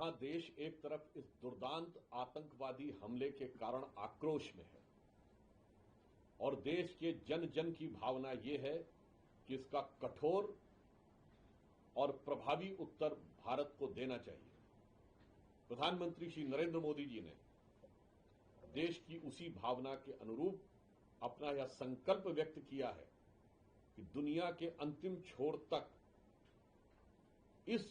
जहां देश एक तरफ इस दुर्दांत आतंकवादी हमले के कारण आक्रोश में है और देश के जन जन की भावना ये है कि इसका कठोर और प्रभावी उत्तर भारत को देना चाहिए, प्रधानमंत्री श्री नरेंद्र मोदी जी ने देश की उसी भावना के अनुरूप अपना यह संकल्प व्यक्त किया है कि दुनिया के अंतिम छोर तक इस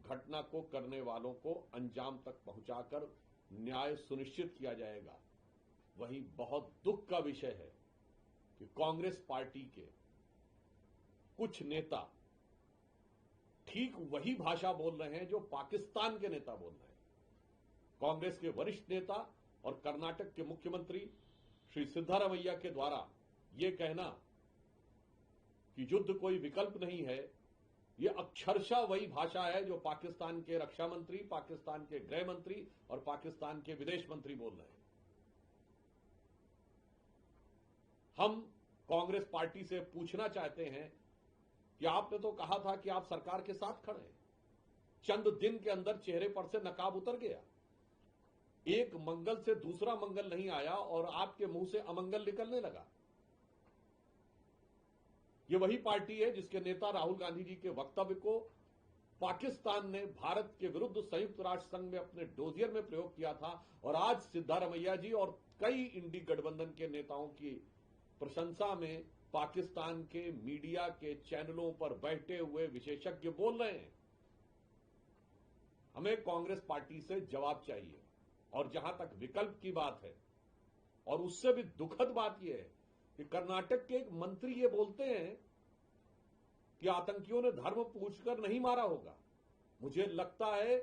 घटना को करने वालों को अंजाम तक पहुंचाकर न्याय सुनिश्चित किया जाएगा। वहीं बहुत दुख का विषय है कि कांग्रेस पार्टी के कुछ नेता ठीक वही भाषा बोल रहे हैं जो पाकिस्तान के नेता बोल रहे हैं। कांग्रेस के वरिष्ठ नेता और कर्नाटक के मुख्यमंत्री श्री सिद्धारमैया के द्वारा यह कहना कि युद्ध कोई विकल्प नहीं है, यह अक्षरशः वही भाषा है जो पाकिस्तान के रक्षा मंत्री, पाकिस्तान के गृह मंत्री और पाकिस्तान के विदेश मंत्री बोल रहे हैं। हम कांग्रेस पार्टी से पूछना चाहते हैं कि आपने तो कहा था कि आप सरकार के साथ खड़े हैं, चंद दिन के अंदर चेहरे पर से नकाब उतर गया, एक मंगल से दूसरा मंगल नहीं आया और आपके मुंह से अमंगल निकलने लगा। यह वही पार्टी है जिसके नेता राहुल गांधी जी के वक्तव्य को पाकिस्तान ने भारत के विरुद्ध संयुक्त राष्ट्र संघ में अपने डोजियर में प्रयोग किया था और आज सिद्धारमैया जी और कई इंडी गठबंधन के नेताओं की प्रशंसा में पाकिस्तान के मीडिया के चैनलों पर बैठे हुए विशेषज्ञ बोल रहे हैं। हमें कांग्रेस पार्टी से जवाब चाहिए और जहां तक विकल्प की बात है, और उससे भी दुखद बात यह है कि कर्नाटक के एक मंत्री ये बोलते हैं कि आतंकियों ने धर्म पूछकर नहीं मारा होगा। मुझे लगता है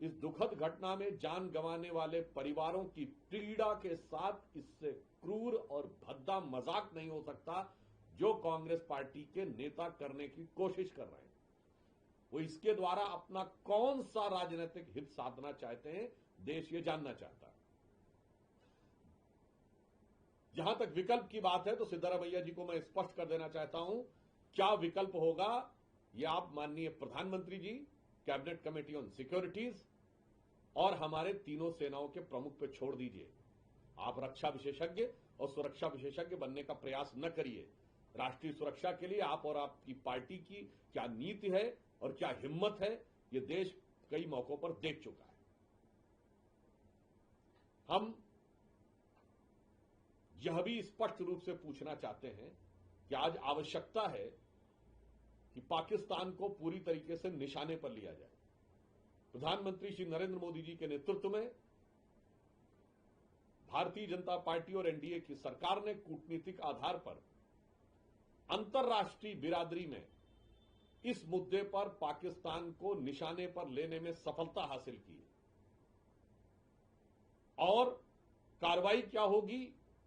इस दुखद घटना में जान गंवाने वाले परिवारों की पीड़ा के साथ इससे क्रूर और भद्दा मजाक नहीं हो सकता जो कांग्रेस पार्टी के नेता करने की कोशिश कर रहे हैं। वो इसके द्वारा अपना कौन सा राजनीतिक हित साधना चाहते हैं, देश ये जानना चाहता है। जहां तक विकल्प की बात है तो सिद्धारमैया जी को मैं स्पष्ट कर देना चाहता हूं, क्या विकल्प होगा यह आप माननीय प्रधानमंत्री जी, कैबिनेट कमेटी ऑन सिक्योरिटीज और हमारे तीनों सेनाओं के प्रमुख पे छोड़ दीजिए। आप रक्षा विशेषज्ञ और सुरक्षा विशेषज्ञ बनने का प्रयास न करिए। राष्ट्रीय सुरक्षा के लिए आप और आपकी पार्टी की क्या नीति है और क्या हिम्मत है, यह देश कई मौकों पर देख चुका है। हम यह भी स्पष्ट रूप से पूछना चाहते हैं कि आज आवश्यकता है कि पाकिस्तान को पूरी तरीके से निशाने पर लिया जाए। प्रधानमंत्री श्री नरेंद्र मोदी जी के नेतृत्व में भारतीय जनता पार्टी और एनडीए की सरकार ने कूटनीतिक आधार पर अंतर्राष्ट्रीय बिरादरी में इस मुद्दे पर पाकिस्तान को निशाने पर लेने में सफलता हासिल की और कार्रवाई क्या होगी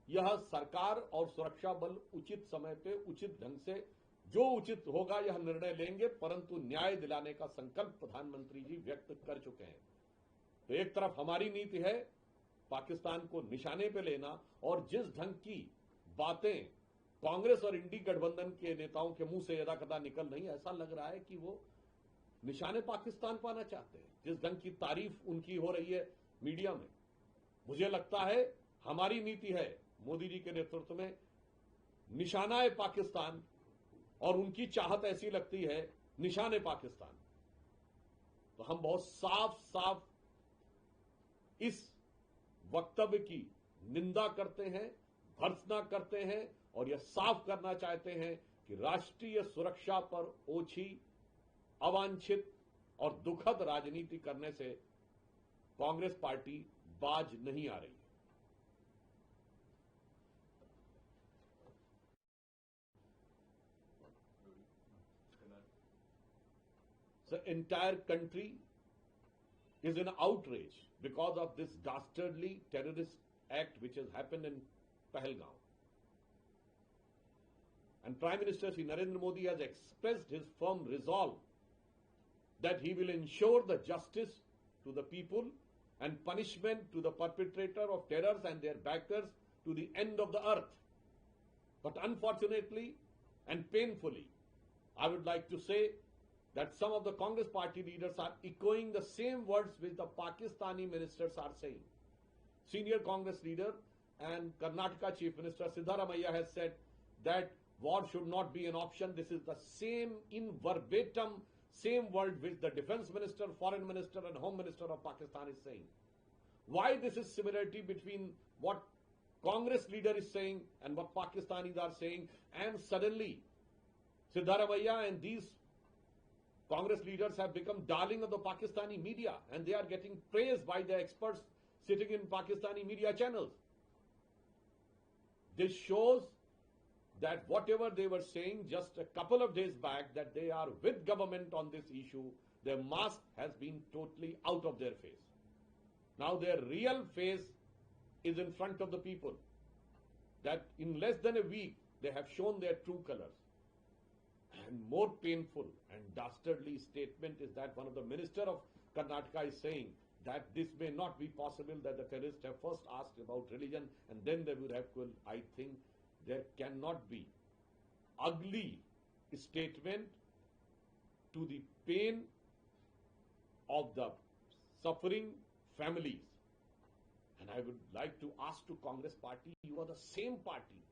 यह सरकार और सुरक्षा बल उचित समय पे उचित ढंग से जो उचित होगा यह निर्णय लेंगे, परंतु न्याय दिलाने का संकल्प प्रधानमंत्री जी व्यक्त कर चुके हैं। तो एक तरफ हमारी नीति है पाकिस्तान को निशाने पे लेना, और जिस ढंग की बातें कांग्रेस और इंडी गठबंधन के नेताओं के मुंह से यदाकदा निकल रही, ऐसा लग रहा है कि वो निशाने पाकिस्तान पाना चाहते हैं। जिस ढंग की तारीफ उनकी हो रही है मीडिया में, मुझे लगता है हमारी नीति है मोदी जी के नेतृत्व में निशाना है पाकिस्तान, और उनकी चाहत ऐसी लगती है निशाने पाकिस्तान। तो हम बहुत साफ साफ इस वक्तव्य की निंदा करते हैं, भर्त्सना करते हैं और यह साफ करना चाहते हैं कि राष्ट्रीय सुरक्षा पर ओछी, अवांछित और दुखद राजनीति करने से कांग्रेस पार्टी बाज नहीं आ रही है। The entire country is in outrage because of this dastardly terrorist act which has happened in Pahalgaon. And Prime Minister Shri Narendra Modi has expressed his firm resolve that he will ensure the justice to the people and punishment to the perpetrator of terrors and their backers to the end of the earth. But unfortunately and painfully, I would like to say that some of the Congress party leaders are echoing the same words which the Pakistani ministers are saying. Senior Congress leader and Karnataka Chief Minister Siddaramaiah has said that war should not be an option. This is the same in verbatim, same word which the Defense Minister, Foreign Minister and Home Minister of Pakistan is saying. Why this is similarity between what Congress leader is saying and what Pakistanis are saying, and suddenly Siddaramaiah and these Congress leaders have become darling of the Pakistani media and they are getting praised by the experts sitting in Pakistani media channels. This shows that whatever they were saying just a couple of days back, that they are with government on this issue, their mask has been totally out of their face. Now their real face is in front of the people. That in less than a week, they have shown their true colors. And more painful and dastardly statement is that one of the minister of Karnataka is saying that this may not be possible, that the terrorists have first asked about religion and then they would have killed. I think there cannot be ugly statement to the pain of the suffering families. And I would like to ask to Congress party, you are the same party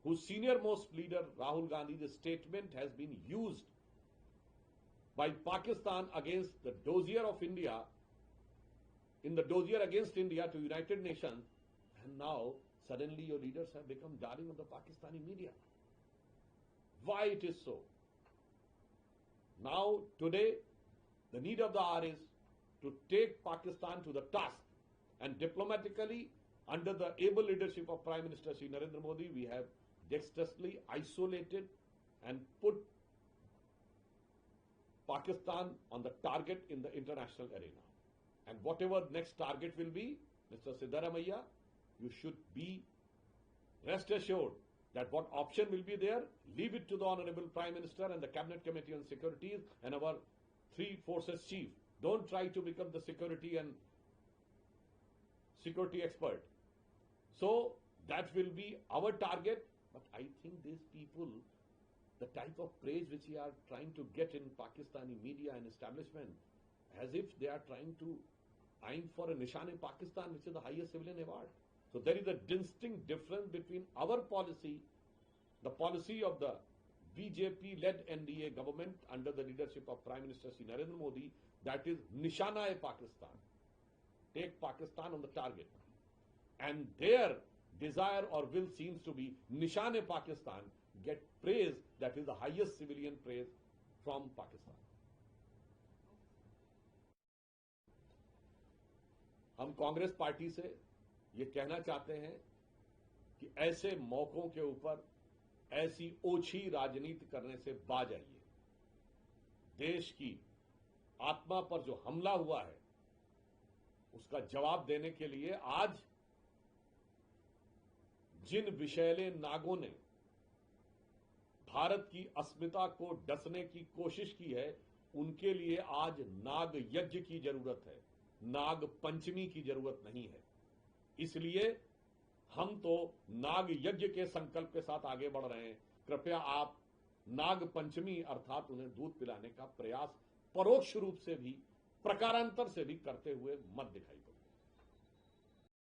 whose senior most leader Rahul Gandhi's statement has been used by Pakistan against the dossier of India, in the dossier against India to United Nations, and now suddenly your leaders have become darling of the Pakistani media. Why it is so? Now, today, the need of the hour is to take Pakistan to the task, and diplomatically, under the able leadership of Prime Minister Shri Narendra Modi, we have dexterously isolated and put Pakistan on the target in the international arena. And whatever next target will be, Mr. Siddaramaiah, you should be rest assured that what option will be there, leave it to the Honorable Prime Minister and the Cabinet Committee on Securities and our three forces chief. Don't try to become the security expert. So that will be our target. But I think these people, the type of praise which we are trying to get in Pakistani media and establishment, as if they are trying to aim for a Nishan-e-Pakistan, which is the highest civilian award. So there is a distinct difference between our policy, the policy of the BJP-led NDA government under the leadership of Prime Minister Shri Narendra Modi, that is Nishana-e-Pakistan. Take Pakistan on the target. And their desire or will seems to be Nishan-e-Pakistan, get praise that is the highest civilian praise from Pakistan. हम Congress party से ये कहना चाहते हैं कि ऐसे मौकों के ऊपर ऐसी ओछी राजनीति करने से बाज आइए। देश की आत्मा पर जो हमला हुआ है उसका जवाब देने के लिए आज जिन विषैले नागों ने भारत की अस्मिता को डसने की कोशिश की है, उनके लिए आज नाग यज्ञ की जरूरत है, नाग पंचमी की जरूरत नहीं है। इसलिए हम तो नाग यज्ञ के संकल्प के साथ आगे बढ़ रहे हैं। कृपया आप नाग पंचमी अर्थात उन्हें दूध पिलाने का प्रयास परोक्ष रूप से भी, प्रकारांतर से भी करते हुए मत दिखाइए।